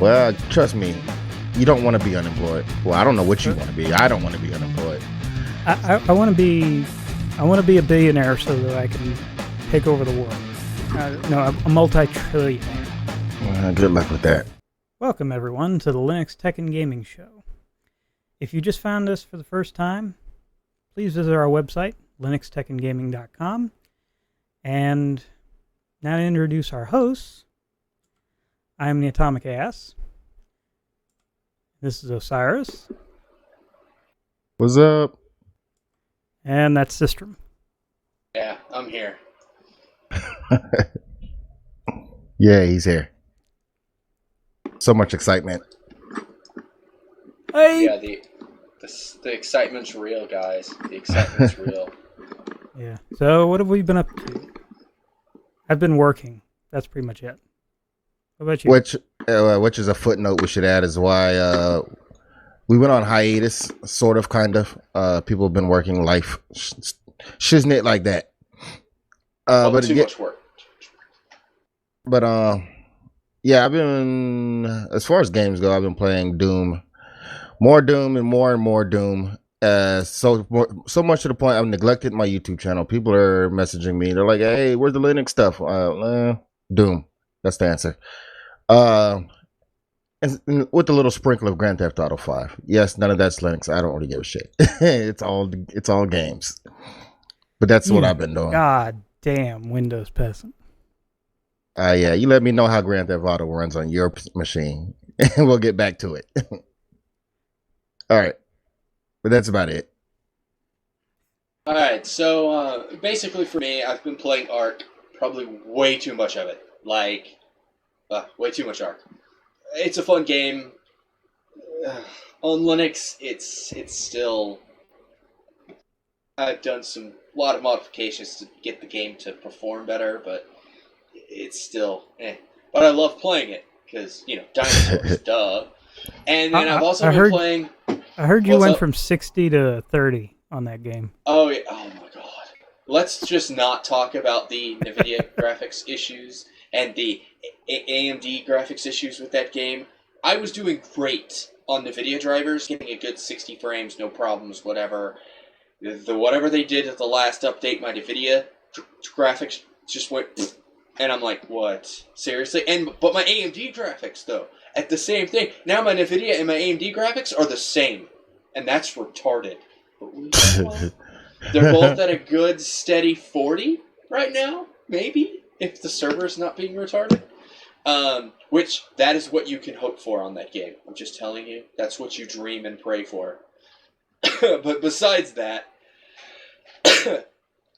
Well, trust me, you don't want to be unemployed. Well, I don't know what you want to be. I don't want to be unemployed. I want to be a billionaire so that I can take over the world. No, a multi-trillionaire. Good luck with that. Welcome everyone to the Linux Tech and Gaming Show. If you just found us for the first time, please visit our website, linuxtechandgaming.com. And now to introduce our hosts, I'm the Atomic Ass. This is Osiris. What's up? And that's Sistrum. Yeah, I'm here. Yeah, he's here. So much excitement. Hey! Yeah, the excitement's real, guys. The excitement's real. Yeah. So what have we been up to? I've been working. That's pretty much it. What about you? Which is a footnote we should add is why we went on hiatus, sort of, kind of. People have been working life, shiznit like that. But too much work. But yeah, I've been, as far as games go, I've been playing Doom, more Doom and more Doom. So much to the point I've neglected my YouTube channel. People are messaging me. They're like, "Hey, where's the Linux stuff?" Doom. That's the answer. And with a little sprinkle of Grand Theft Auto 5. Yes, none of that's Linux. I don't really give a shit. It's all games. But that's what I've been doing. God damn Windows peasant. Yeah, you let me know how Grand Theft Auto runs on your machine, and we'll get back to it. All right. But that's about it. Alright, so basically for me, I've been playing Ark, probably way too much of it. Like, way too much Ark. It's a fun game. On Linux, it's still... I've done a lot of modifications to get the game to perform better, but it's still But I love playing it, because, dinosaurs, duh. And then I've also been playing... I heard you went from 60 to 30 on that game. Oh, yeah. Oh my god. Let's just not talk about the NVIDIA graphics issues and the AMD graphics issues with that game. I was doing great on NVIDIA drivers, getting a good 60 frames, no problems, whatever. Whatever they did at the last update, my NVIDIA graphics just went... And I'm like, what? Seriously? But my AMD graphics, though, at the same thing. Now my NVIDIA and my AMD graphics are the same. And that's retarded. But they're both at a good, steady 40 right now, maybe, if the server's not being retarded. Which, that is what you can hope for on that game. I'm just telling you. That's what you dream and pray for. But besides that...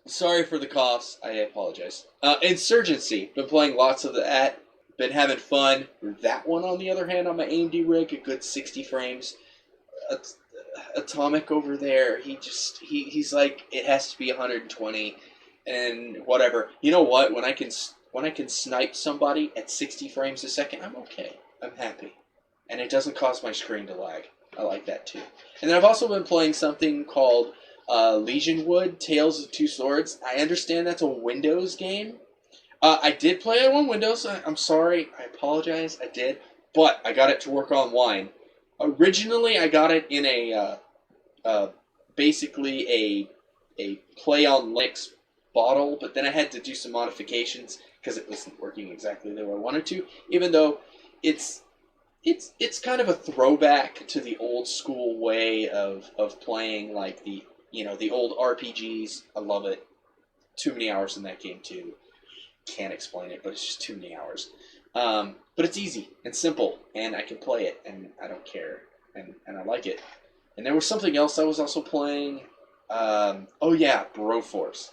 Sorry for the coughs. I apologize. Insurgency. Been playing lots of that. Been having fun. That one, on the other hand, on my AMD rig, a good 60 frames. Atomic over there, he's like, it has to be 120 and whatever. You know what? When I can snipe somebody at 60 frames a second, I'm okay. I'm happy. And it doesn't cause my screen to lag. I like that too. And then I've also been playing something called Legionwood, Tales of Two Swords. I understand that's a Windows game. I did play it on Windows. I'm sorry. I apologize. I did. But I got it to work online. Originally, I got it in basically a play on Linux bottle, but then I had to do some modifications because it wasn't working exactly the way I wanted to, even though it's kind of a throwback to the old school way of playing, like the old RPGs. I love it. Too many hours in that game too. Can't explain it, but it's just too many hours. But it's easy and simple, and I can play it, and I don't care, and I like it. And there was something else I was also playing. Broforce.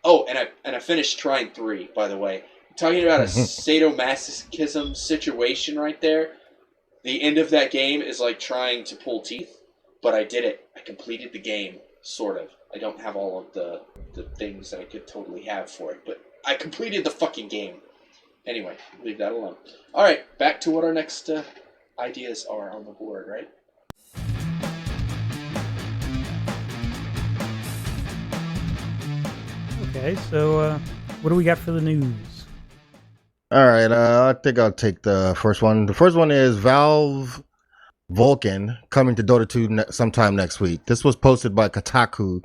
Oh, and I finished Trine 3, by the way. Talking about a sadomasochism situation right there. The end of that game is like trying to pull teeth, but I did it. I completed the game, sort of. I don't have all of the things that I could totally have for it, but I completed the fucking game. Anyway, leave that alone. Alright, back to what our next ideas are on the board, right? Okay, so what do we got for the news? All right, I think I'll take the first one. The first one is Valve Vulkan coming to Dota 2 sometime next week. This was posted by Kotaku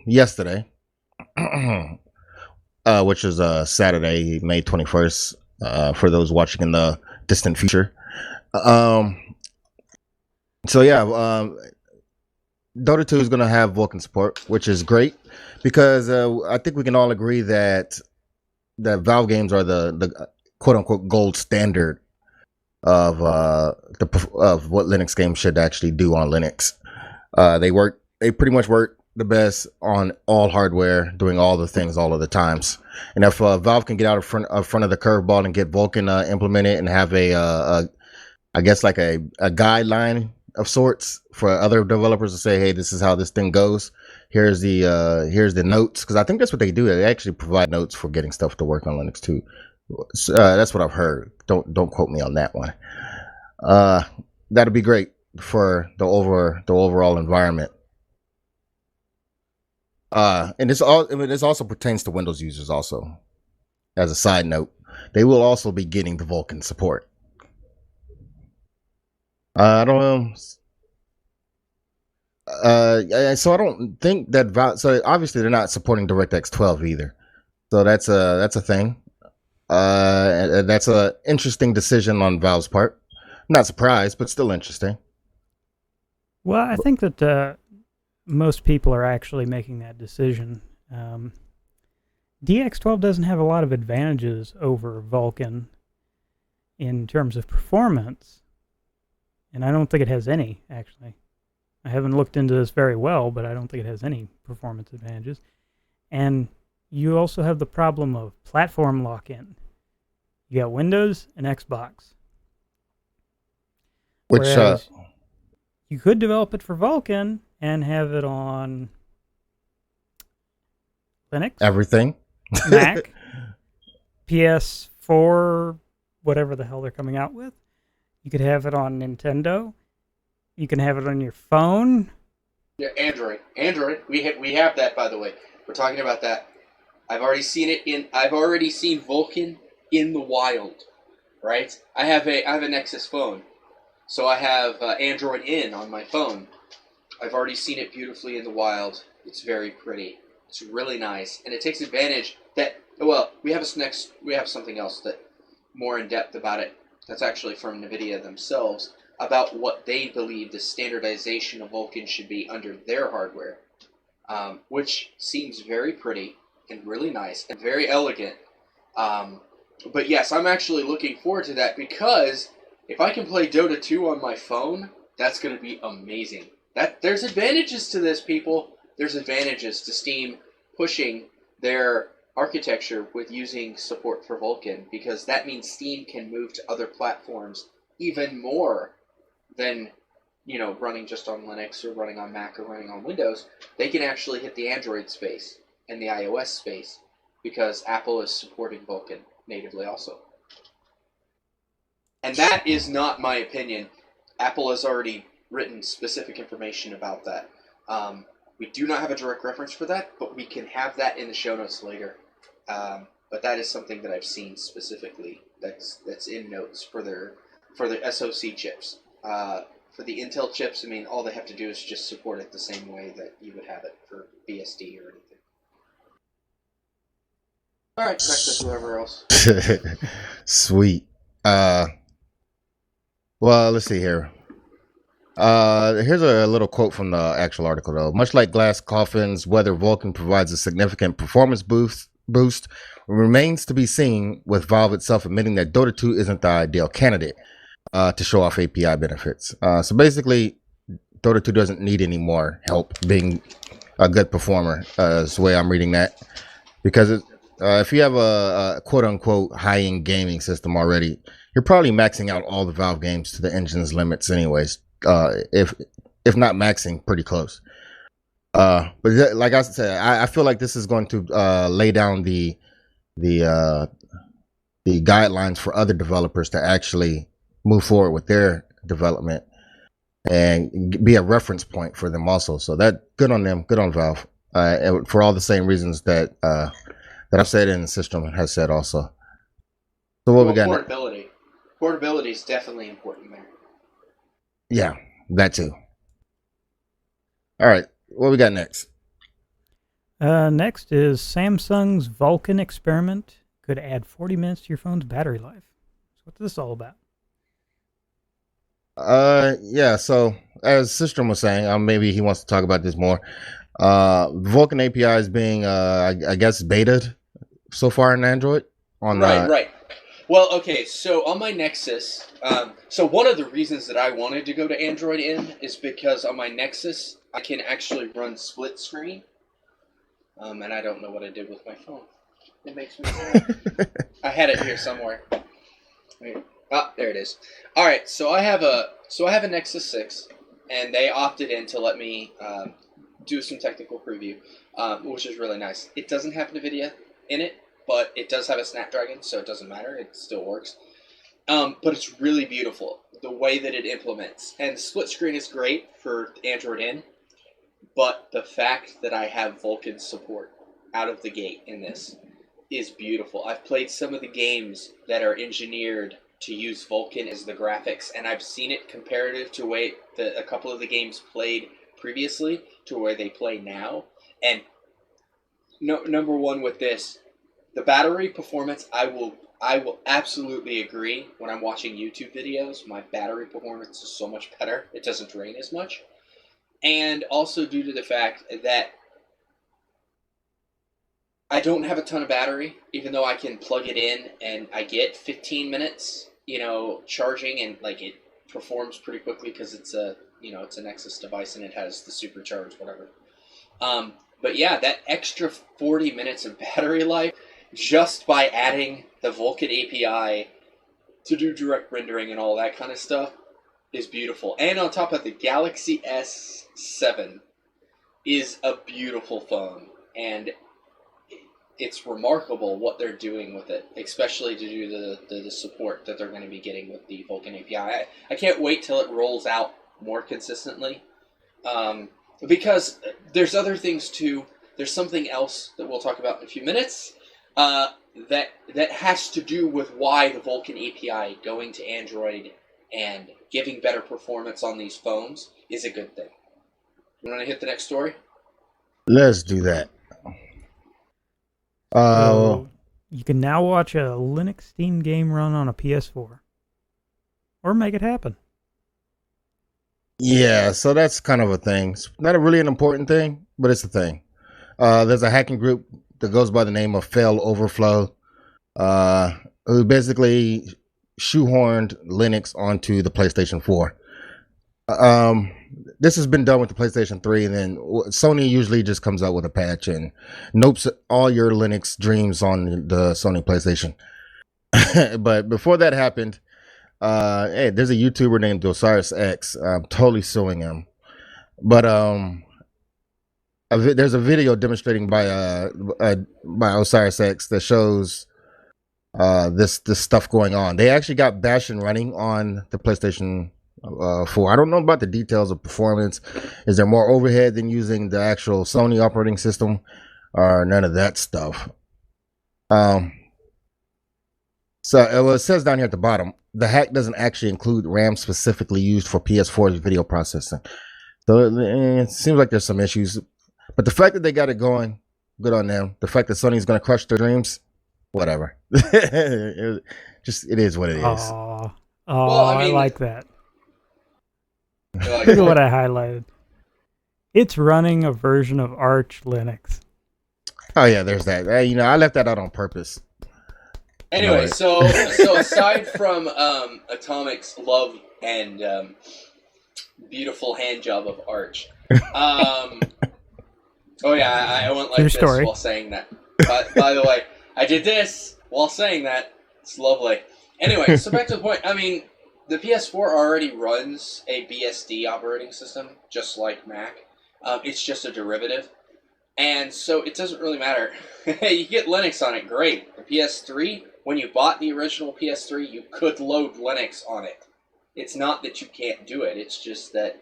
yesterday, which is Saturday, May 21st, for those watching in the distant future. Um, so yeah, Dota 2 is going to have Vulkan support, which is great because I think we can all agree that Valve games are the quote unquote gold standard of of what Linux games should actually do on Linux. They pretty much work the best on all hardware, doing all the things all of the times. And if Valve can get out of front of the curveball and get Vulkan implemented and have I guess like a guideline of sorts for other developers to say, hey, this is how this thing goes. Here's the notes, because I think that's what they do. They actually provide notes for getting stuff to work on Linux too. So, that's what I've heard. Don't quote me on that one. That'd be great for the overall environment. And this also pertains to Windows users also. As a side note, they will also be getting the Vulkan support. I don't know. So I don't think that so obviously they're not supporting DirectX 12 either. So that's a thing. That's a interesting decision on Valve's part. I'm not surprised, but still interesting. Well, I think that most people are actually making that decision. DX12 doesn't have a lot of advantages over Vulkan in terms of performance, and I don't think it has any, actually. I haven't looked into this very well, but I don't think it has any performance advantages. And you also have the problem of platform lock-in. You got Windows and Xbox. Which Whereas you could develop it for Vulkan and have it on Linux, everything, Mac, PS4, whatever the hell they're coming out with. You could have it on Nintendo. You can have it on your phone. Yeah, Android. We have that, by the way. We're talking about that. I've already seen Vulkan in the wild, right? I have a Nexus phone, so I have Android in on my phone. I've already seen it beautifully in the wild. It's very pretty. It's really nice, and it takes advantage that. Well, we have something else that more in depth about it. That's actually from NVIDIA themselves about what they believe the standardization of Vulkan should be under their hardware, which seems very pretty and really nice and very elegant. But yes, I'm actually looking forward to that because if I can play Dota 2 on my phone, that's going to be amazing. There's advantages to this, people. There's advantages to Steam pushing their architecture with using support for Vulkan, because that means Steam can move to other platforms even more than, running just on Linux or running on Mac or running on Windows. They can actually hit the Android space and the iOS space because Apple is supporting Vulkan natively also. And that is not my opinion. Apple has already written specific information about that. We do not have a direct reference for that, but we can have that in the show notes later. But that is something that I've seen specifically that's in notes for the SoC chips. For the Intel chips, all they have to do is just support it the same way that you would have it for BSD or anything. All right, back to whoever else. Sweet. Well, let's see here. Here's a little quote from the actual article, though. Much like glass coffins, whether Vulkan provides a significant performance boost remains to be seen, with Valve itself admitting that Dota 2 isn't the ideal candidate to show off API benefits. So basically, Dota 2 doesn't need any more help being a good performer, is the way I'm reading that. Because if you have a quote-unquote high-end gaming system already, you're probably maxing out all the Valve games to the engine's limits anyways. If not maxing, pretty close. But like I said, I feel like this is going to lay down the guidelines for other developers to actually move forward with their development and be a reference point for them also. So that good on them, good on Valve, and for all the same reasons that I've said and the system has said also. So what we Well, got? portability. Portability is definitely important there. Yeah, that too. All right, what we got next? Next is Samsung's Vulkan experiment could add 40 minutes to your phone's battery life. So what's this all about? Yeah. So as System was saying, maybe he wants to talk about this more. Vulkan API is being, I guess, betaed so far in Android. On Right, right. Well, okay, so on my Nexus, so one of the reasons that I wanted to go to Android N is because on my Nexus, I can actually run split screen, and I don't know what I did with my phone. It makes me sad. I had it here somewhere. Wait. Ah, there it is. All right, so I have a Nexus 6, and they opted in to let me do some technical preview, which is really nice. It doesn't have NVIDIA in it, but it does have a Snapdragon, so it doesn't matter. It still works. But it's really beautiful, the way that it implements. And split screen is great for Android N, but the fact that I have Vulkan support out of the gate in this is beautiful. I've played some of the games that are engineered to use Vulkan as the graphics, and I've seen it comparative to a couple of the games played previously to where they play now. And number one with this, the battery performance, I will absolutely agree. When I'm watching YouTube videos, my battery performance is so much better. It doesn't drain as much. And also due to the fact that I don't have a ton of battery, even though I can plug it in and I get 15 minutes, charging, and like it performs pretty quickly because it's a Nexus device and it has the supercharge, whatever. But yeah, that extra 40 minutes of battery life just by adding the Vulkan API to do direct rendering and all that kind of stuff is beautiful. And on top of the Galaxy S7 is a beautiful phone, and it's remarkable what they're doing with it, especially to do the support that they're going to be getting with the Vulkan API. I can't wait till it rolls out more consistently, because there's other things too. There's something else that we'll talk about in a few minutes that has to do with why the Vulkan API going to Android and giving better performance on these phones is a good thing. You want to hit the next story? Let's do that. So you can now watch a Linux Steam game run on a PS4. Or make it happen. Yeah, so that's kind of a thing. It's not really an important thing, but it's a thing. There's a hacking group that goes by the name of Fail Overflow, who basically shoehorned Linux onto the PlayStation 4. This has been done with the PlayStation 3, and then Sony usually just comes out with a patch and nopes all your Linux dreams on the Sony PlayStation. But before that happened, hey, there's a YouTuber named Osiris X. I'm totally suing him. But there's a video demonstrating by Osiris X that shows this stuff going on. They actually got Bastion running on the PlayStation 4. I don't know about the details of performance. Is there more overhead than using the actual Sony operating system, or none of that stuff? So it says down here at the bottom, the hack doesn't actually include RAM specifically used for PS4's video processing. So it seems like there's some issues. But the fact that they got it going, good on them. The fact that Sony's going to crush their dreams, whatever. It is what it is. Well, I mean, like that. Look at what I highlighted. It's running a version of Arch Linux. Oh yeah, there's that. I left that out on purpose. Anyway, so aside from Atomic's love and beautiful hand job of Arch, oh yeah, I went like this while saying that. By the way, I did this while saying that. It's lovely. Anyway, so back to the point. I mean, the PS4 already runs a BSD operating system, just like Mac. It's just a derivative. And so it doesn't really matter. You get Linux on it, great. The PS3, when you bought the original PS3, you could load Linux on it. It's not that you can't do it, it's just that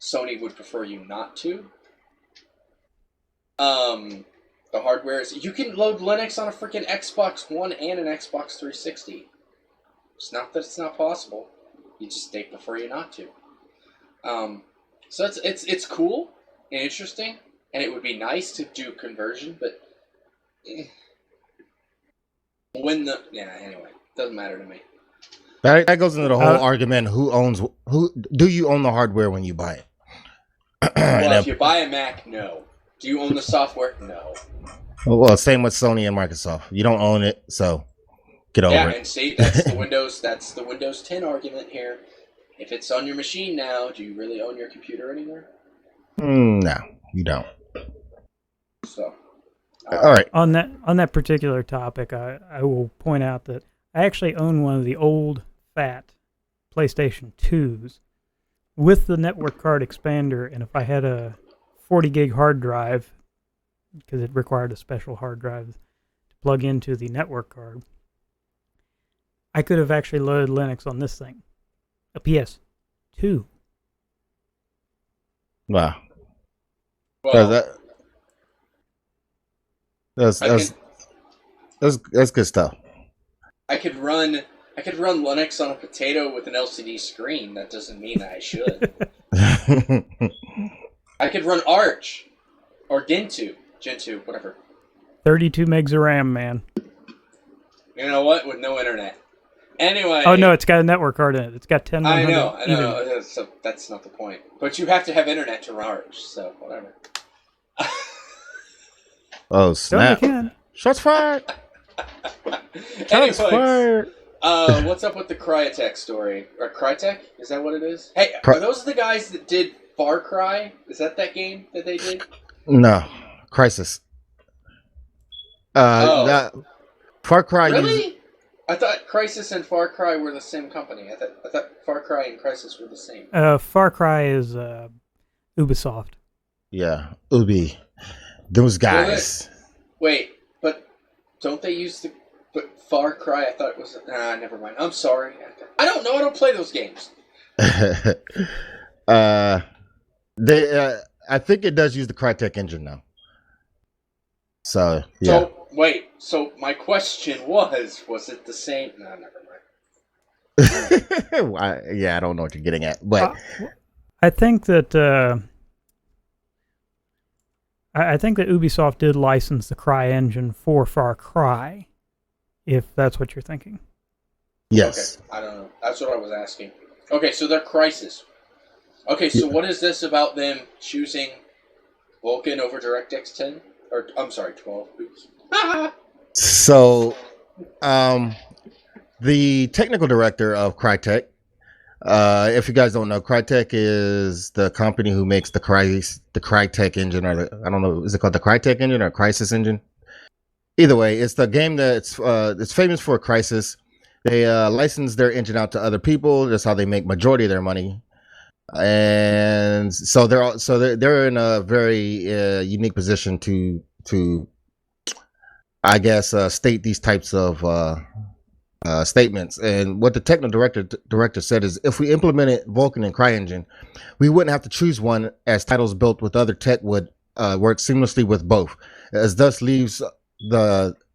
Sony would prefer you not to. The hardware is... You can load Linux on a freaking Xbox One and an Xbox 360. It's not that it's not possible. They prefer you not to. So it's cool and interesting, and it would be nice to do conversion, but anyway, doesn't matter to me. That goes into the whole argument: who do you own the hardware when you buy it? Well, if you buy a Mac, no. Do you own the software? No. Well, same with Sony and Microsoft. You don't own it, so get over it. Yeah, and see, that's the Windows 10 argument here. If it's on your machine now, do you really own your computer anymore? No, you don't. So, all right. On that particular topic, I will point out that I actually own one of the old fat PlayStation 2s with the network card expander, and if I had a 40 gig hard drive, because it required a special hard drive to plug into the network card, I could have actually loaded Linux on this thing. A PS2. Wow. well, That's good stuff. I could run Linux on a potato with an LCD screen. That doesn't mean I should. I could run Arch or Gentoo, whatever. 32 megs of RAM, man. You know what? With no internet. Anyway. Oh no, it's got a network card in it. It's got 10. I know. So that's not the point. But you have to have internet to run Arch. So whatever. Oh snap! Can. Shots fired. Anyways, fired. What's up with the Crytek story? Or Crytek? Is that what it is? Hey, are those the guys that did Far Cry? Is that game that they did? No, Crysis. That Far Cry. Really? I thought Crysis and Far Cry were the same company. I thought Far Cry and Crysis were the same. Far Cry is Ubisoft. Yeah, Ubi. Those guys. Wait, but don't they use the... But Far Cry, I thought it was... never mind. I'm sorry. I don't know. I don't play those games. I think it does use the Crytek engine now. So, yeah. So my question was it the same? No, never mind. Yeah, I don't know what you're getting at, but... I think that... I think that Ubisoft did license the Cry engine for Far Cry, if that's what you're thinking. Yes. Okay, I don't know. That's what I was asking. Okay, so they're Crysis. Okay, so what is this about them choosing Vulkan over DirectX 10? Or, I'm sorry, 12. Oops. So, the technical director of Crytek, if you guys don't know, Crytek is the company who makes the Crytek engine, or I don't know, is it called the Crytek engine or Crysis engine? Either way, it's the game that's it's famous for Crysis. They license their engine out to other people. That's how they make majority of their money. And so they're in a very unique position to I guess state these types of statements. And what the technical director said is, if we implemented Vulkan and CryEngine, we wouldn't have to choose one, as titles built with other tech would work seamlessly with both, as thus leaves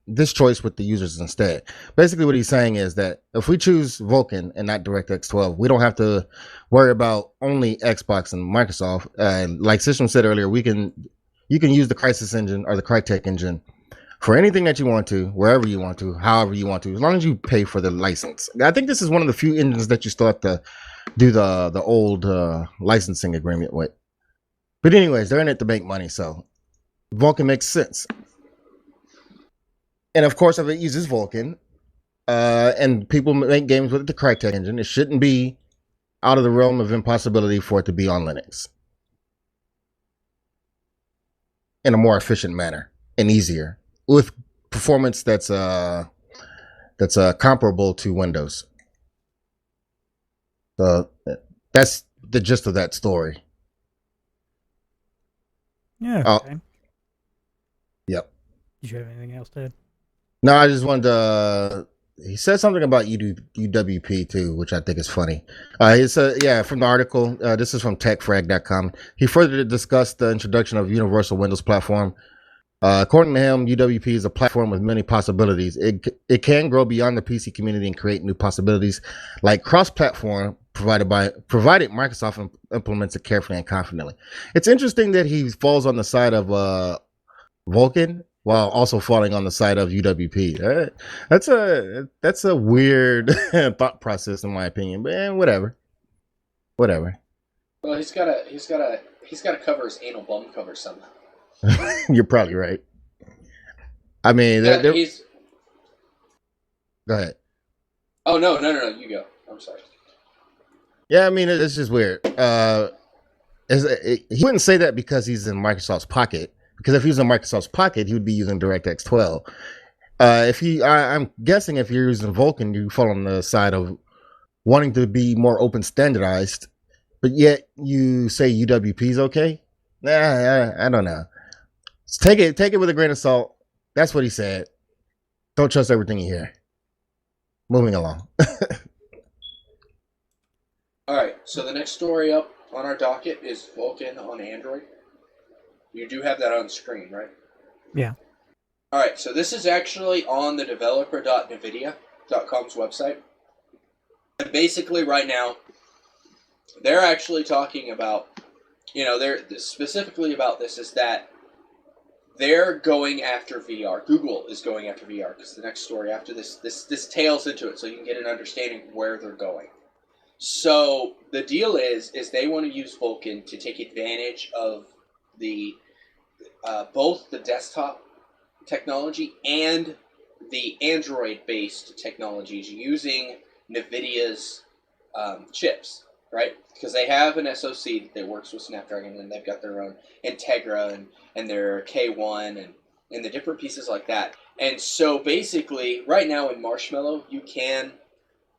this choice with the users instead. Basically what he's saying is that if we choose Vulkan and not DirectX 12, we don't have to worry about only Xbox and Microsoft. And like System said earlier, you can use the Crysis engine or the Crytek engine for anything that you want to, wherever you want to, however you want to, as long as you pay for the license. I think this is one of the few engines that you still have to do the old licensing agreement with. But anyways, they're in it to make money, so Vulkan makes sense. And of course, if it uses Vulkan, and people make games with the Crytek engine, it shouldn't be out of the realm of impossibility for it to be on Linux in a more efficient manner and easier, with performance that's comparable to Windows. So that's the gist of that story. Yeah. Okay. Yep. Did you have anything else to add? No, I just wanted to. He said something about UWP too, which I think is funny. He said, from the article. This is from techfrag.com. He further discussed the introduction of Universal Windows Platform. According to him, UWP is a platform with many possibilities. It can grow beyond the PC community and create new possibilities, like cross-platform, provided Microsoft implements it carefully and confidently. It's interesting that he falls on the side of Vulkan while also falling on the side of UWP. That's a weird thought process in my opinion, but whatever. Well, he's gotta cover his anal bum cover somehow. You're probably right. I mean, He's. Go ahead. Oh no! You go. I'm sorry. Yeah, I mean, it's just weird. He wouldn't say that because he's in Microsoft's pocket. Because if he was in Microsoft's pocket, he would be using DirectX 12. I'm guessing if you're using Vulkan, you fall on the side of wanting to be more open standardized, but yet you say UWP is okay. Nah, I don't know. Take it with a grain of salt. That's what he said. Don't trust everything you hear. Moving along. All right. So the next story up on our docket is Vulkan on Android. You do have that on screen, right? Yeah. All right. So this is actually on the developer.nvidia.com's website. And basically, right now, they're actually talking about, they're specifically about this is that they're going after VR. Google is going after VR because the next story after this tails into it, so you can get an understanding of where they're going. So the deal is they want to use Vulkan to take advantage of the both the desktop technology and the Android-based technologies using NVIDIA's chips, right? Because they have an SoC that works with Snapdragon, and they've got their own Integra and their K1 and the different pieces like that. And so basically, right now in Marshmallow, you can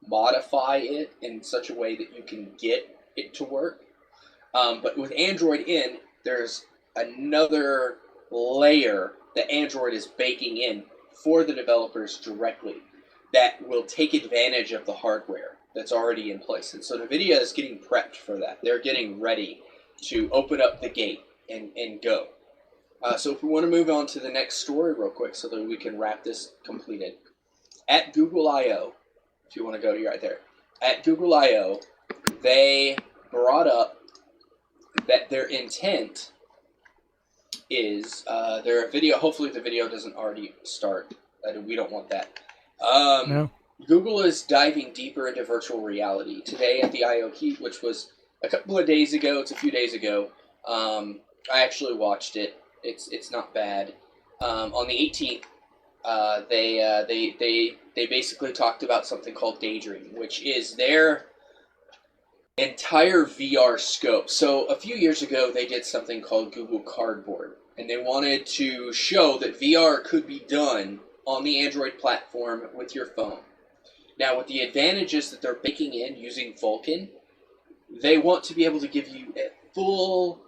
modify it in such a way that you can get it to work. But with Android in, there's another layer that Android is baking in for the developers directly that will take advantage of the hardware that's already in place. And so NVIDIA is getting prepped for that. They're getting ready to open up the gate and go. So if we want to move on to the next story real quick so that we can wrap this completed. At Google I.O., if you want to go to right there, at Google I.O., they brought up that their intent is their video. Hopefully the video doesn't already start. We don't want that. No. Google is diving deeper into virtual reality. Today at the I.O. Heat, which was a couple of days ago, it's a few days ago, I actually watched it. It's not bad. On the 18th, they basically talked about something called Daydream, which is their entire VR scope. So a few years ago, they did something called Google Cardboard, and they wanted to show that VR could be done on the Android platform with your phone. Now, with the advantages that they're baking in using Vulkan, they want to be able to give you a full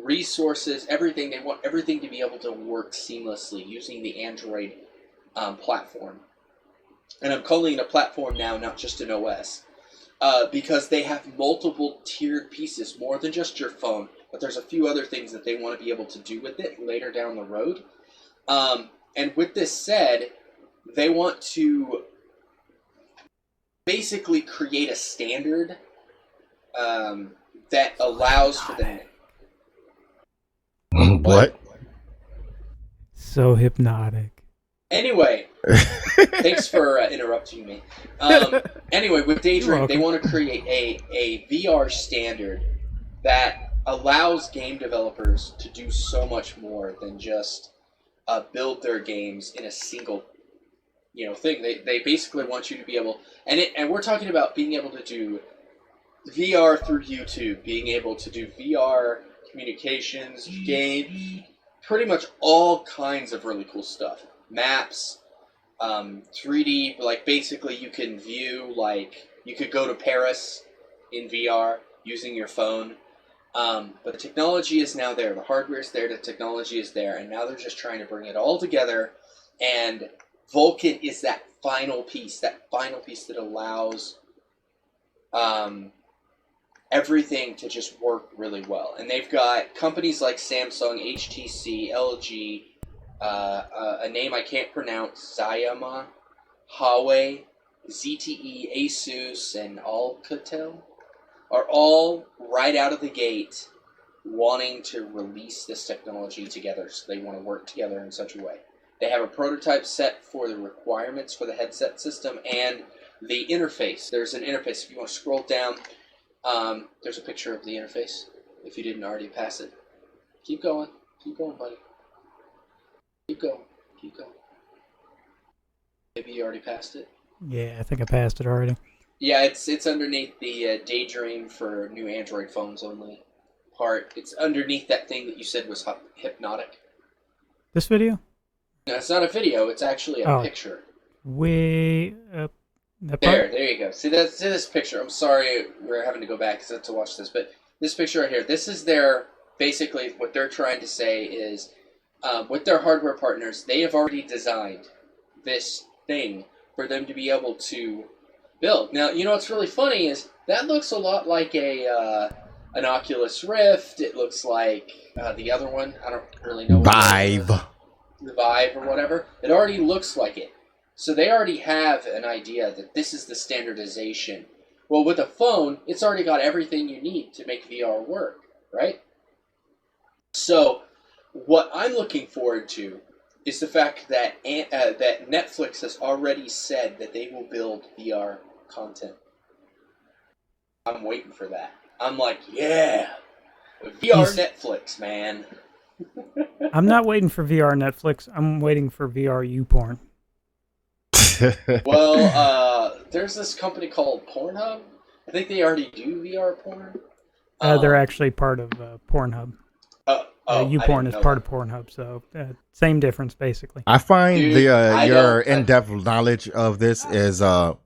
resources, everything. They want everything to be able to work seamlessly using the Android platform. And I'm calling it a platform now, not just an OS, because they have multiple tiered pieces, more than just your phone, but there's a few other things that they want to be able to do with it later down the road. And with this said, they want to basically create a standard that allows for the... What? So hypnotic. Anyway, thanks for interrupting me. Anyway, with Daydream, they want to create a VR standard that allows game developers to do so much more than just build their games in a single, thing. They basically want you to be able, and we're talking about being able to do VR through YouTube, being able to do VR communications, games, pretty much all kinds of really cool stuff. Maps, 3D, like basically you can view, like you could go to Paris in VR using your phone. But the technology is now there. The hardware is there. The technology is there. And now they're just trying to bring it all together. And Vulkan is that final piece that allows everything to just work really well. And they've got companies like Samsung, HTC, LG, a name I can't pronounce, Zayama, Huawei, ZTE, Asus, and Alcatel are all right out of the gate wanting to release this technology together. So they want to work together in such a way. They have a prototype set for the requirements for the headset system and the interface. There's an interface. If you want to scroll down, there's a picture of the interface, if you didn't already pass it. Keep going. Keep going, buddy. Keep going. Keep going. Maybe you already passed it? Yeah, I think I passed it already. Yeah, it's underneath the Daydream for new Android phones only part. It's underneath that thing that you said was hypnotic. This video? No, it's not a video. It's actually a picture. Way up. There you go. See this picture. I'm sorry we're having to go back to watch this, but this picture right here, this is basically what they're trying to say is, with their hardware partners, they have already designed this thing for them to be able to build. Now, you know what's really funny is that looks a lot like an Oculus Rift. It looks like the other one. I don't really know. Vive. The Vive or whatever. It already looks like it. So they already have an idea that this is the standardization. Well, with a phone, it's already got everything you need to make VR work, right? So what I'm looking forward to is the fact that that Netflix has already said that they will build VR content. I'm waiting for that. I'm like, yeah, VR Netflix, man. I'm not waiting for VR Netflix. I'm waiting for VR YouPorn. Well, there's this company called Pornhub. I think they already do VR porn. They're actually part of Pornhub. YouPorn is part of Pornhub, so same difference, basically. I find your in-depth knowledge of this is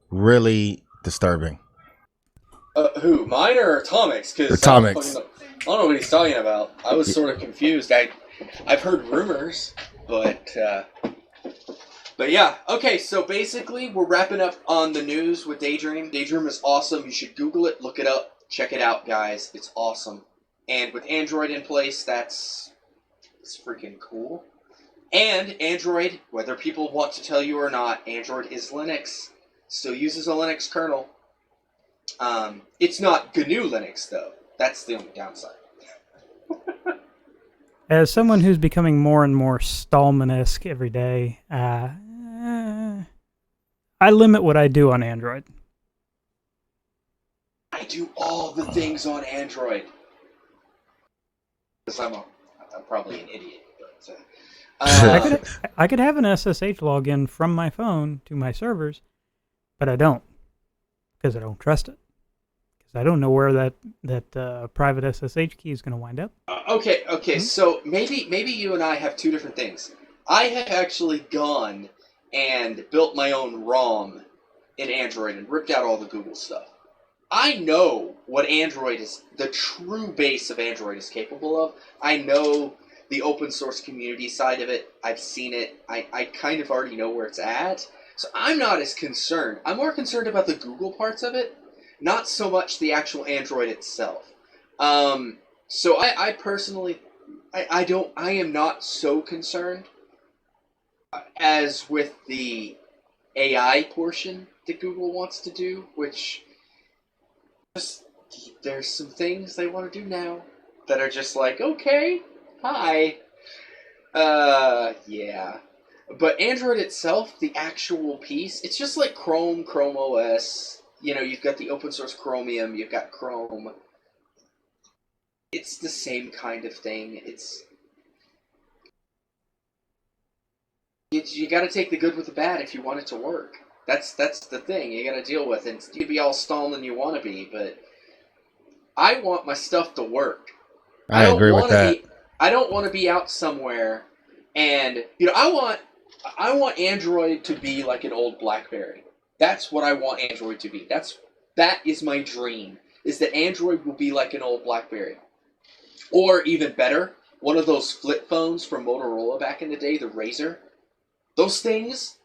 really disturbing. Who? Mine or Atomic's? Because Atomic's. I don't know what he's talking about. I was sort of confused. I've heard rumors, but yeah. Okay, so basically we're wrapping up on the news with Daydream. Daydream is awesome. You should Google it, look it up, check it out, guys. It's awesome. And with Android in place, it's freaking cool. And Android, whether people want to tell you or not, Android is Linux. Still uses a Linux kernel. It's not GNU Linux, though. That's the only downside. As someone who's becoming more and more Stallman-esque every day, I limit what I do on Android. I do all the things on Android. Because I'm probably an idiot. But, I could have an SSH login from my phone to my servers, but I don't. Because I don't trust it. Because I don't know where that private SSH key is going to wind up. Okay. So maybe you and I have two different things. I have actually gone and built my own ROM in Android and ripped out all the Google stuff. I know what Android is, the true base of Android is capable of. I know the open source community side of it. I've seen it. I kind of already know where it's at. So I'm not as concerned. I'm more concerned about the Google parts of it, not so much the actual Android itself. So I personally, I am not so concerned as with the AI portion that Google wants to do, which there's some things they want to do now that are just like, okay, hi. Yeah. But Android itself, the actual piece, it's just like Chrome OS. You know, you've got the open source Chromium, you've got Chrome. It's the same kind of thing. You got to take the good with the bad if you want it to work. That's the thing you got to deal with. And you can be all Stalin you want to be, but I want my stuff to work. I agree with that. I don't want to be out somewhere, and I want Android to be like an old BlackBerry. That's what I want Android to be. That is my dream. Is that Android will be like an old BlackBerry, or even better, one of those flip phones from Motorola back in the day, the Razr. Those things,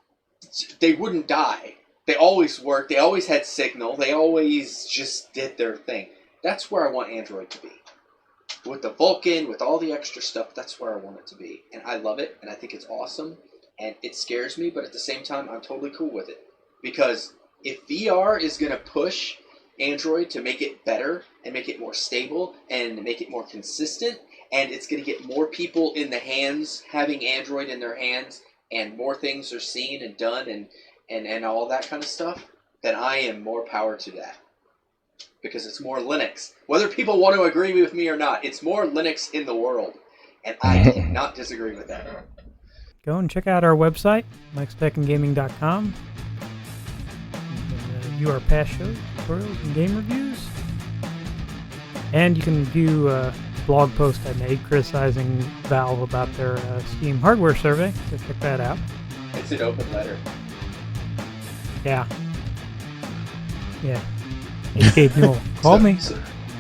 they wouldn't die. They always worked. They always had signal. They always just did their thing. That's where I want Android to be. With the Vulkan, with all the extra stuff, that's where I want it to be. And I love it, and I think it's awesome, and it scares me, but at the same time, I'm totally cool with it. Because if VR is going to push Android to make it better, and make it more stable, and make it more consistent, and it's going to get more people in the hands, having Android in their hands, and more things are seen and done, and all that kind of stuff, then I am more power to that. Because it's more Linux. Whether people want to agree with me or not, it's more Linux in the world. And I cannot disagree with that. Go and check out our website, linuxtechandgaming.com. You can view our past shows, tutorials, and game reviews. And you can view a blog post I made criticizing Valve about their Steam hardware survey, so check that out. It's an open letter. Yeah. Yeah. Hey, Gabe Newell, call me.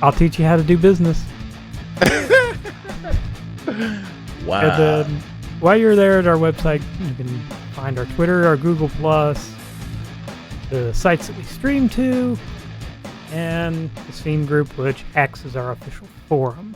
I'll teach you how to do business. Wow. And, while you're there at our website, you can find our Twitter, our Google+, the sites that we stream to, and the Steam group, which acts as our official forum.